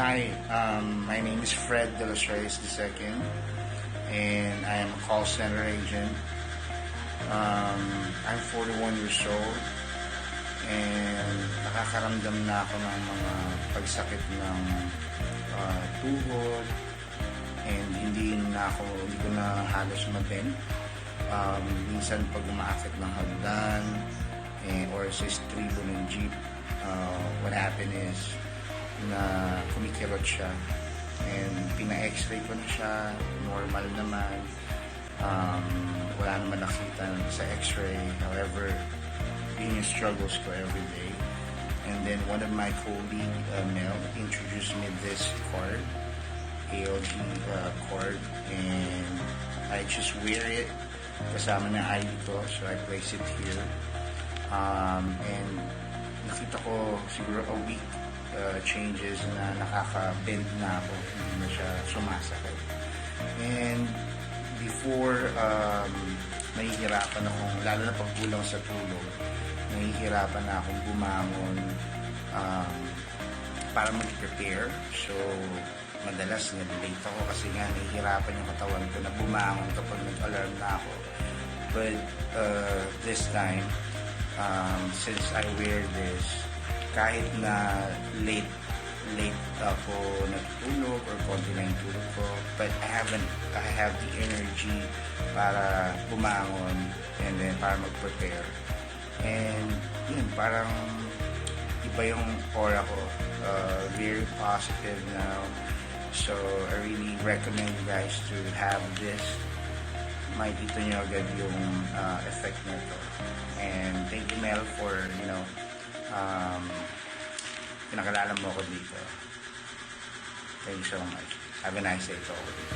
Hi, my name is Fred De Los Reyes II, and I am a call center agent. I'm 41 years old, and nakakaramdam na ako ng mga pagsakit ng tuhod, and hindi ko na halos mabend. Minsan pag umaakit ng hagdan, or sa estribo ng jeep, what happened is na kumikirot siya, and pina-x-ray ko na siya, normal naman, wala naman nakita sa x-ray. However, yun yung struggles ko every day. And then one of my colleague, Mel, introduced me this cord, ALG cord, and I just wear it kasama na ID to, so I place it here, and nakita ko siguro a week changes na nakaka-bend na ako, hindi na siya sumasakit. And before, nahihirapan akong, lalo na pag kulang sa tulog, nahihirapan na akong bumangon para mag-prepare. So, madalas nag-late ako kasi nga nahihirapan yung katawan ko na bumangon kapag nag-alarm na ako. But this time, since I wear this, kahit na late ako natutulog or konti na yung tulog ko, but I have the energy para bumangon and then para mag-prepare. And yun, parang iba yung aura ko, very positive now. So I really recommend you guys to have this. Makikita nyo agad yung effect nito. And thank you, Mel, for pinakalala mo ako dito. Thank you so much. Have a nice day to all of you.